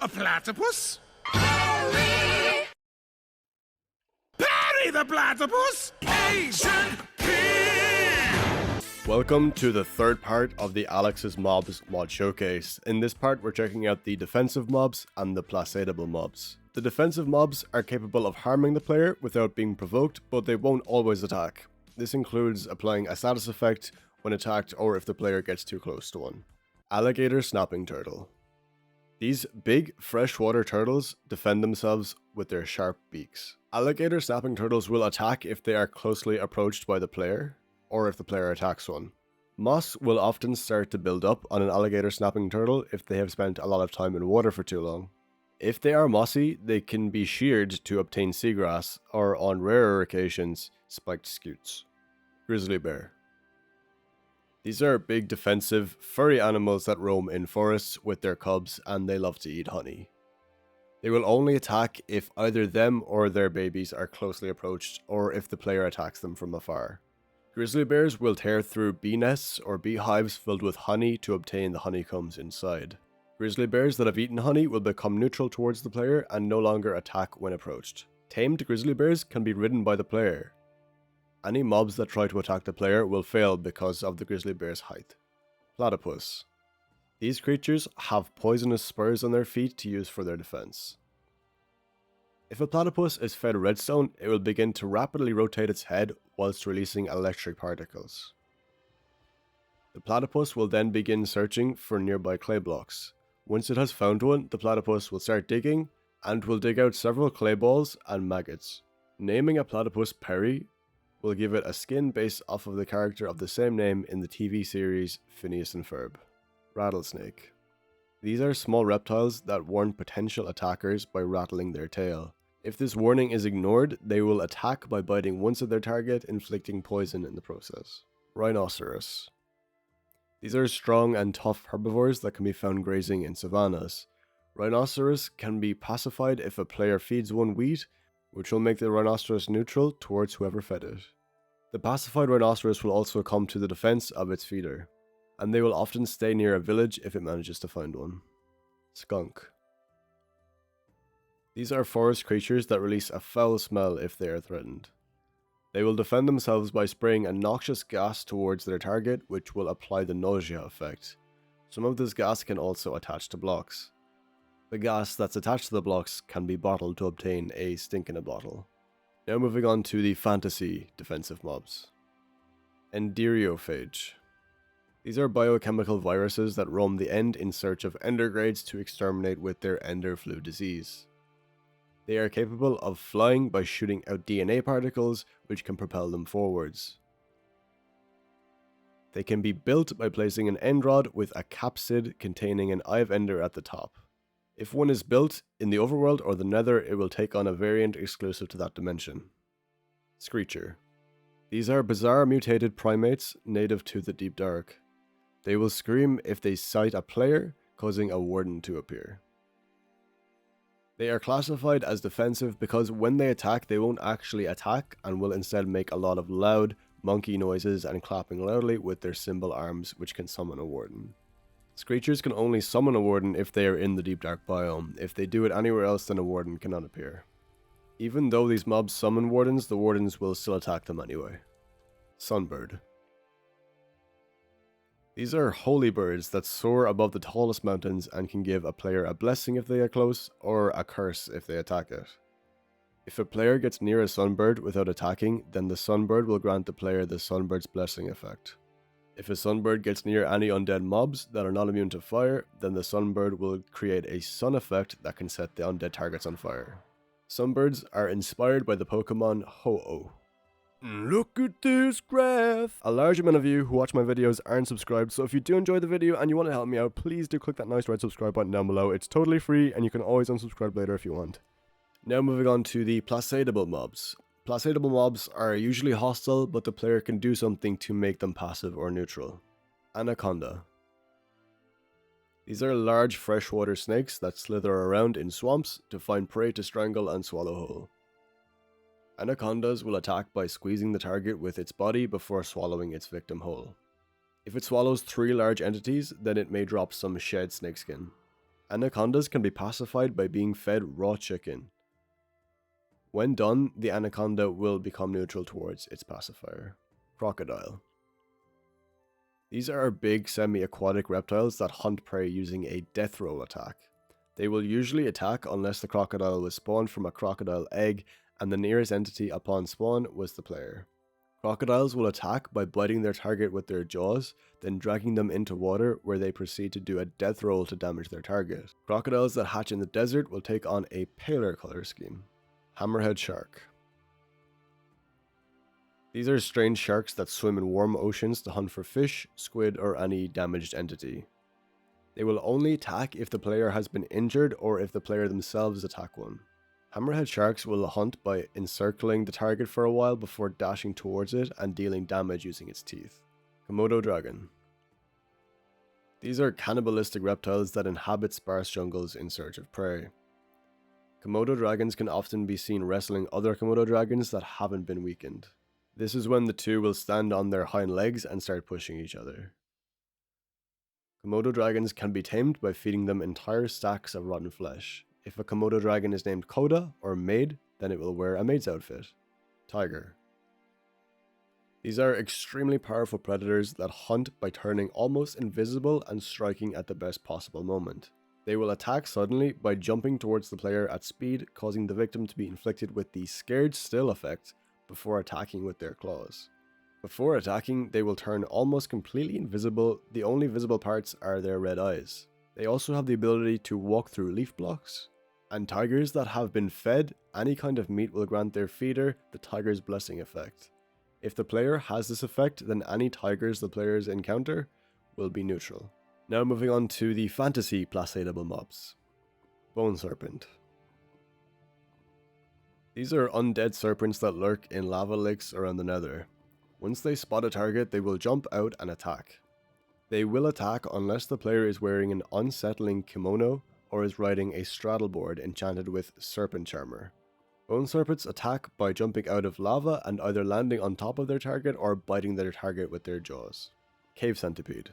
A platypus? Parry the platypus! Agent P! Welcome to the third part of the Alex's Mobs mod showcase. In this part we're checking out the defensive mobs and the placeable mobs. The defensive mobs are capable of harming the player without being provoked, but they won't always attack. This includes applying a status effect when attacked or if the player gets too close to one. Alligator Snapping Turtle. These big freshwater turtles defend themselves with their sharp beaks. Alligator snapping turtles will attack if they are closely approached by the player, or if the player attacks one. Moss will often start to build up on an alligator snapping turtle if they have spent a lot of time in water for too long. If they are mossy, they can be sheared to obtain seagrass, or on rarer occasions, spiked scutes. Grizzly bear. These are big defensive, furry animals that roam in forests with their cubs and they love to eat honey. They will only attack if either them or their babies are closely approached or if the player attacks them from afar. Grizzly bears will tear through bee nests or beehives filled with honey to obtain the honeycombs inside. Grizzly bears that have eaten honey will become neutral towards the player and no longer attack when approached. Tamed grizzly bears can be ridden by the player. Any mobs that try to attack the player will fail because of the grizzly bear's height. Platypus. These creatures have poisonous spurs on their feet to use for their defense. If a platypus is fed redstone, it will begin to rapidly rotate its head whilst releasing electric particles. The platypus will then begin searching for nearby clay blocks. Once it has found one, the platypus will start digging and will dig out several clay balls and maggots. Naming a platypus Perry will give it a skin based off of the character of the same name in the TV series Phineas and Ferb. Rattlesnake. These are small reptiles that warn potential attackers by rattling their tail. If this warning is ignored, they will attack by biting once at their target, inflicting poison in the process. Rhinoceros. These are strong and tough herbivores that can be found grazing in savannas. Rhinoceros can be pacified if a player feeds one wheat, which will make the rhinoceros neutral towards whoever fed it. The pacified rhinoceros will also come to the defense of its feeder, and they will often stay near a village if it manages to find one. Skunk. These are forest creatures that release a foul smell if they are threatened. They will defend themselves by spraying a noxious gas towards their target, which will apply the nausea effect. Some of this gas can also attach to blocks. The gas that's attached to the blocks can be bottled to obtain a stink in a bottle. Now moving on to the fantasy defensive mobs. Enderiophage. These are biochemical viruses that roam the End in search of endergrades to exterminate with their ender flu disease. They are capable of flying by shooting out DNA particles which can propel them forwards. They can be built by placing an end rod with a capsid containing an eye of ender at the top. If one is built in the overworld or the nether, it will take on a variant exclusive to that dimension. Screecher. These are bizarre mutated primates native to the Deep Dark. They will scream if they sight a player, causing a warden to appear. They are classified as defensive because when they attack, they won't actually attack and will instead make a lot of loud, monkey noises and clapping loudly with their symbol arms, which can summon a warden. Screechers can only summon a warden if they are in the Deep Dark biome. If they do it anywhere else, then a warden cannot appear. Even though these mobs summon wardens, the wardens will still attack them anyway. Sunbird. These are holy birds that soar above the tallest mountains and can give a player a blessing if they get close, or a curse if they attack it. If a player gets near a sunbird without attacking, then the sunbird will grant the player the sunbird's blessing effect. If a sunbird gets near any undead mobs that are not immune to fire, then the sunbird will create a sun effect that can set the undead targets on fire. Sunbirds are inspired by the Pokemon Ho-Oh. Look at this graph! A large amount of you who watch my videos aren't subscribed, so if you do enjoy the video and you want to help me out, please do click that nice red subscribe button down below. It's totally free and you can always unsubscribe later if you want. Now moving on to the placeable mobs. Placeable mobs are usually hostile, but the player can do something to make them passive or neutral. Anaconda. These are large freshwater snakes that slither around in swamps to find prey to strangle and swallow whole. Anacondas will attack by squeezing the target with its body before swallowing its victim whole. If it swallows 3 large entities, then it may drop some shed snakeskin. Anacondas can be pacified by being fed raw chicken. When done, the anaconda will become neutral towards its pacifier. Crocodile. These are big semi-aquatic reptiles that hunt prey using a death roll attack. They will usually attack unless the crocodile was spawned from a crocodile egg and the nearest entity upon spawn was the player. Crocodiles will attack by biting their target with their jaws, then dragging them into water where they proceed to do a death roll to damage their target. Crocodiles that hatch in the desert will take on a paler color scheme. Hammerhead shark. These are strange sharks that swim in warm oceans to hunt for fish, squid, or any damaged entity. They will only attack if the player has been injured or if the player themselves attack one. Hammerhead sharks will hunt by encircling the target for a while before dashing towards it and dealing damage using its teeth. Komodo dragon. These are cannibalistic reptiles that inhabit sparse jungles in search of prey. Komodo dragons can often be seen wrestling other Komodo dragons that haven't been weakened. This is when the two will stand on their hind legs and start pushing each other. Komodo dragons can be tamed by feeding them entire stacks of rotten flesh. If a Komodo dragon is named Koda or Maid, then it will wear a maid's outfit. Tiger. These are extremely powerful predators that hunt by turning almost invisible and striking at the best possible moment. They will attack suddenly by jumping towards the player at speed, causing the victim to be inflicted with the scared still effect before attacking with their claws. Before attacking, they will turn almost completely invisible. The only visible parts are their red eyes. They also have the ability to walk through leaf blocks. And tigers that have been fed any kind of meat will grant their feeder the tiger's blessing effect. If the player has this effect, then any tigers the players encounter will be neutral. Now moving on to the fantasy placeable mobs. Bone Serpent. These are undead serpents that lurk in lava lakes around the nether. Once they spot a target, they will jump out and attack. They will attack unless the player is wearing an unsettling kimono or is riding a straddleboard enchanted with Serpent Charmer. Bone serpents attack by jumping out of lava and either landing on top of their target or biting their target with their jaws. Cave Centipede.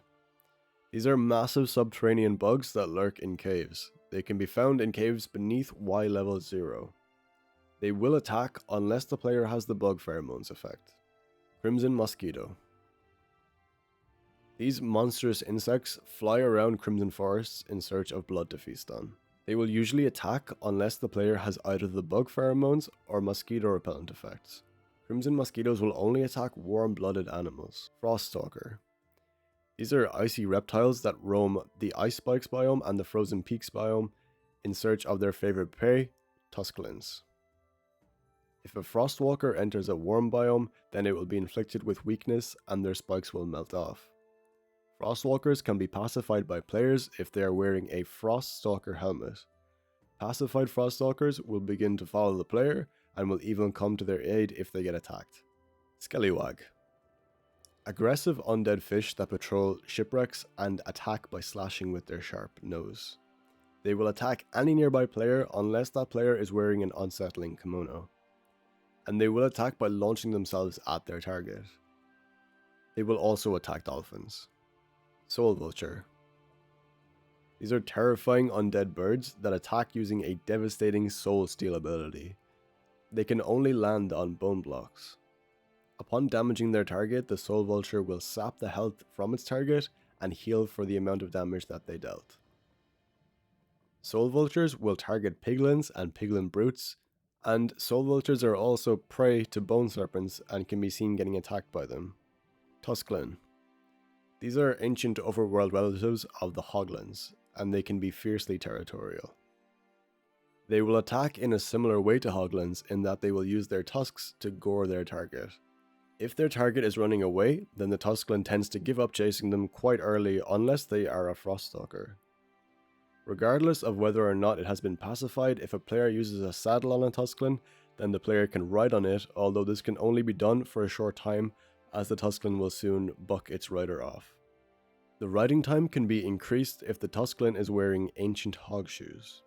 These are massive subterranean bugs that lurk in caves. They can be found in caves beneath Y level 0. They will attack unless the player has the bug pheromones effect. Crimson Mosquito. These monstrous insects fly around Crimson Forests in search of blood to feast on. They will usually attack unless the player has either the bug pheromones or mosquito repellent effects. Crimson mosquitoes will only attack warm-blooded animals. Froststalker. These are icy reptiles that roam the Ice Spikes biome and the Frozen Peaks biome in search of their favorite prey, Tusklins. If a Frostwalker enters a warm biome, then it will be inflicted with weakness and their spikes will melt off. Frostwalkers can be pacified by players if they are wearing a Froststalker helmet. Pacified Froststalkers will begin to follow the player and will even come to their aid if they get attacked. Skellywag. Aggressive undead fish that patrol shipwrecks and attack by slashing with their sharp nose. They will attack any nearby player unless that player is wearing an unsettling kimono. And they will attack by launching themselves at their target. They will also attack dolphins. Soul Vulture. These are terrifying undead birds that attack using a devastating soul steal ability. They can only land on bone blocks. Upon damaging their target, the Soul Vulture will sap the health from its target and heal for the amount of damage that they dealt. Soul Vultures will target piglins and piglin brutes, and Soul Vultures are also prey to bone serpents and can be seen getting attacked by them. Tusklin. These are ancient overworld relatives of the Hoglins, and they can be fiercely territorial. They will attack in a similar way to Hoglins in that they will use their tusks to gore their target. If their target is running away, then the Tusklin tends to give up chasing them quite early unless they are a Froststalker. Regardless of whether or not it has been pacified, if a player uses a saddle on a Tusklin, then the player can ride on it, although this can only be done for a short time as the Tusklin will soon buck its rider off. The riding time can be increased if the Tusklin is wearing ancient hog shoes.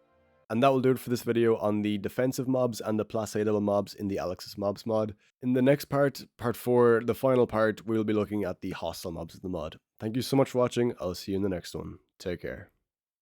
And that will do it for this video on the defensive mobs and the placeable mobs in the Alexis Mobs mod. In the next part, part 4, the final part, we will be looking at the hostile mobs of the mod. Thank you so much for watching, I'll see you in the next one. Take care.